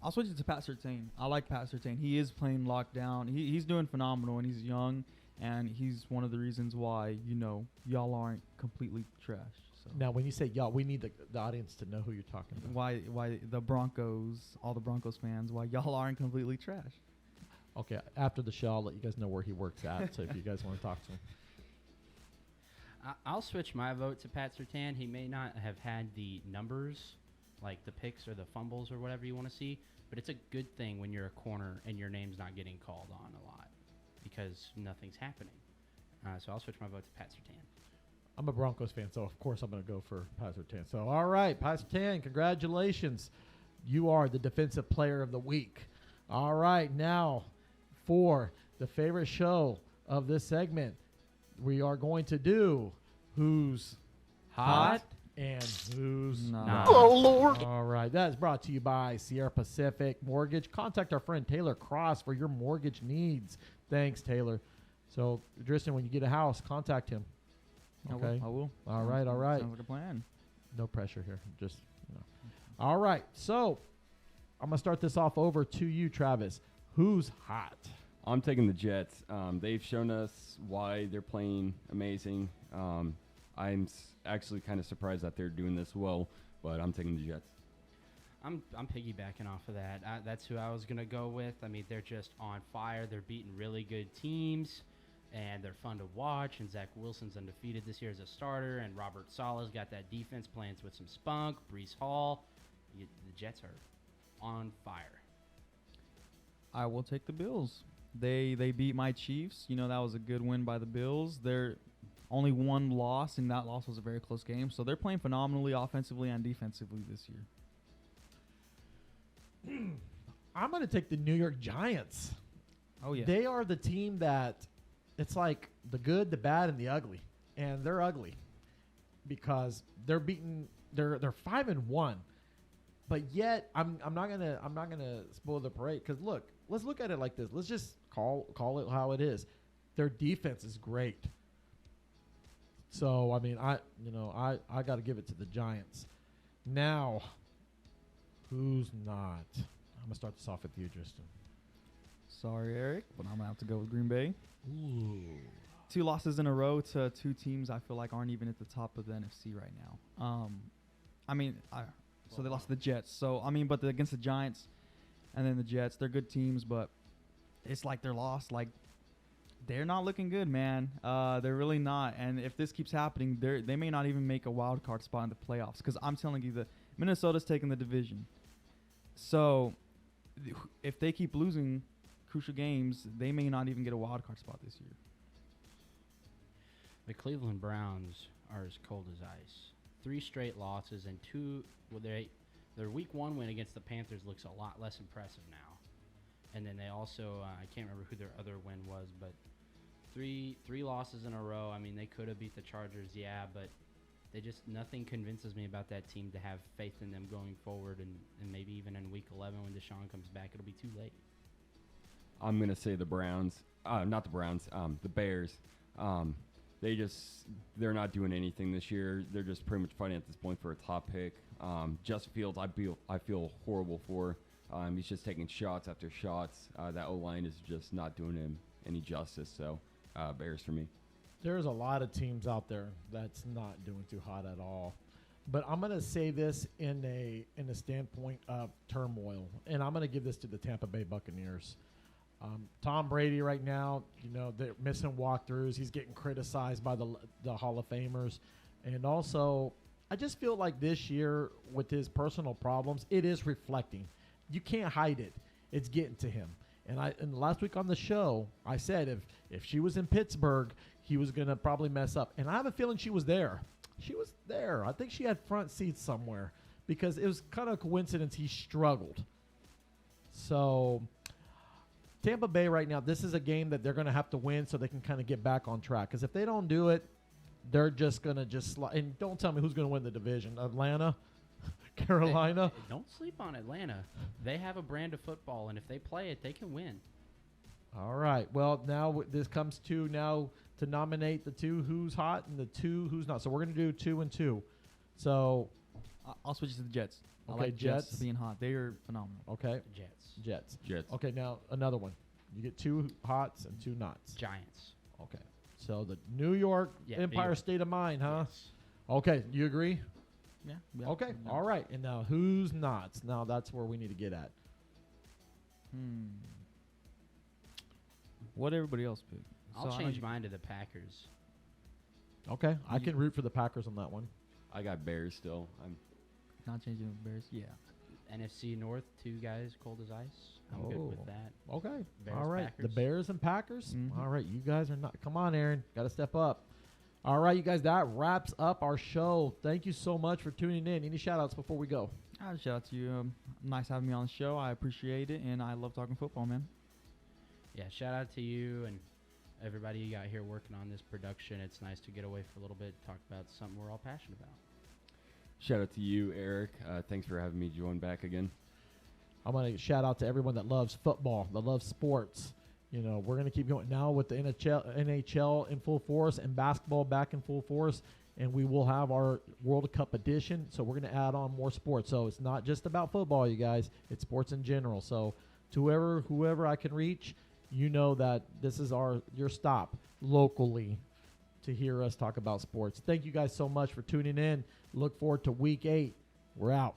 I'll switch it to Pat Surtain. I like Pat Surtain. He is playing lockdown. He's doing phenomenal, and he's young, and he's one of the reasons why, y'all aren't completely trash. So. Now, when you say y'all, we need the audience to know who you're talking about. Why the Broncos, all the Broncos fans, why y'all aren't completely trash. Okay, after the show, I'll let you guys know where he works at, so if you guys want to talk to him. I'll switch my vote to Pat Surtain. He may not have had the numbers, like the picks or the fumbles or whatever you want to see, but it's a good thing when you're a corner and your name's not getting called on a lot because nothing's happening. So I'll switch my vote to Pat Surtain. I'm a Broncos fan, so of course I'm going to go for Pat Surtain. So, all right, Pat Surtain, congratulations. You are the defensive player of the week. All right, now for the favorite show of this segment, we are going to do Who's Hot and Who's Not. Oh, Lord. All right, that is brought to you by Sierra Pacific Mortgage. Contact our friend Taylor Cross for your mortgage needs. Thanks, Taylor. So, Tristan, when you get a house, contact him. Okay. I will. All right. Sounds like a plan. No pressure here. Just, All right. So, I'm going to start this off over to you, Travis. Who's hot? I'm taking the Jets. They've shown us why they're playing amazing. I'm actually kind of surprised that they're doing this well, but I'm taking the Jets. I'm piggybacking off of that. That's who I was going to go with. I mean, they're just on fire. They're beating really good teams, and they're fun to watch. And Zach Wilson's undefeated this year as a starter, and Robert Saleh's got that defense playing with some spunk. Breece Hall. The Jets are on fire. I will take the Bills. They beat my Chiefs. That was a good win by the Bills. They're only one loss, and that loss was a very close game. So they're playing phenomenally offensively and defensively this year. I'm going to take the New York Giants. Oh, yeah. They are the team that it's like the good, the bad, and the ugly. And they're ugly because they're beating they're 5-1. But yet I'm not gonna spoil the parade because let's look at it like this. Let's just call it how it is. Their defense is great. So I mean I got to give it to the Giants. Now, who's not? I'm gonna start this off with you, Tristan. Sorry, Eric, but I'm gonna have to go with Green Bay. Ooh. 2 losses in a row to 2 teams I feel like aren't even at the top of the NFC right now. So they lost to the Jets. So, but against the Giants and then the Jets, they're good teams, but it's like they're lost. Like, they're not looking good, man. They're really not. And if this keeps happening, they may not even make a wild card spot in the playoffs because I'm telling you, Minnesota's taking the division. So, if they keep losing crucial games, they may not even get a wild card spot this year. The Cleveland Browns are as cold as ice. 3 straight losses and 2. Their Week 1 win against the Panthers looks a lot less impressive now. And then they also, I can't remember who their other win was, but three losses in a row. I mean, they could have beat the Chargers, yeah, but nothing convinces me about that team to have faith in them going forward. And maybe even in Week 11 when Deshaun comes back, it'll be too late. I'm gonna say the Browns. Not the Browns. The Bears. They're not doing anything this year. They're just pretty much fighting at this point for a top pick. Justin Fields, I feel horrible for. He's just taking shots after shots. That O-line is just not doing him any justice. So, Bears for me. There's a lot of teams out there that's not doing too hot at all. But I'm going to say this in a standpoint of turmoil, and I'm going to give this to the Tampa Bay Buccaneers. Tom Brady right now, they're missing walkthroughs. He's getting criticized by the Hall of Famers. And also, I just feel like this year with his personal problems, it is reflecting. You can't hide it. It's getting to him. And last week on the show, I said if she was in Pittsburgh, he was going to probably mess up. And I have a feeling she was there. She was there. I think she had front seats somewhere because it was kind of a coincidence he struggled. So Tampa Bay right now, this is a game that they're going to have to win so they can kind of get back on track. Because if they don't do it, they're just going to just slide. And don't tell me who's going to win the division. Atlanta? Carolina? Hey, don't sleep on Atlanta. They have a brand of football, and if they play it, they can win. All right. Well, now this comes to nominate the two who's hot and the two who's not. So we're going to do 2 and 2. So I'll switch to the Jets. I Okay, like Jets. being hot. They are phenomenal. okay, Jets. Jets. Okay, now another one. You get 2 hots and 2 nots. Giants. Okay. So the New York Empire York. State of Mind, huh? Yes. Okay, you agree? Yeah. Okay. Yeah. All right. And now who's nots? Now that's where we need to get at. What everybody else pick? I'll So I change know mine to the Packers. Okay. I can root for the Packers on that one. I got Bears still. I'm not changing the Bears. Yeah. NFC North, 2 guys cold as ice. I'm good with that. Okay. Bears, All right. The Packers. Bears and Packers. Mhm. All right. You guys are not. Come on, Aaron. Got to step up. All right, you guys. That wraps up our show. Thank you so much for tuning in. Any shout outs before we go? Shout out to you. Nice having me on the show. I appreciate it, and I love talking football, man. Yeah, shout out to you and everybody you got here working on this production. It's nice to get away for a little bit, talk about something we're all passionate about. shout out to you, Eric. Thanks for having me join back again. I want to shout out to everyone that loves football, that loves sports. We're going to keep going now with the NHL in full force and basketball back in full force, and we will have our World Cup edition. So we're going to add on more sports. So it's not just about football, you guys. It's sports in general. So to whoever I can reach, that this is your stop locally to hear us talk about sports. Thank you guys so much for tuning in. Look forward to week 8. We're out.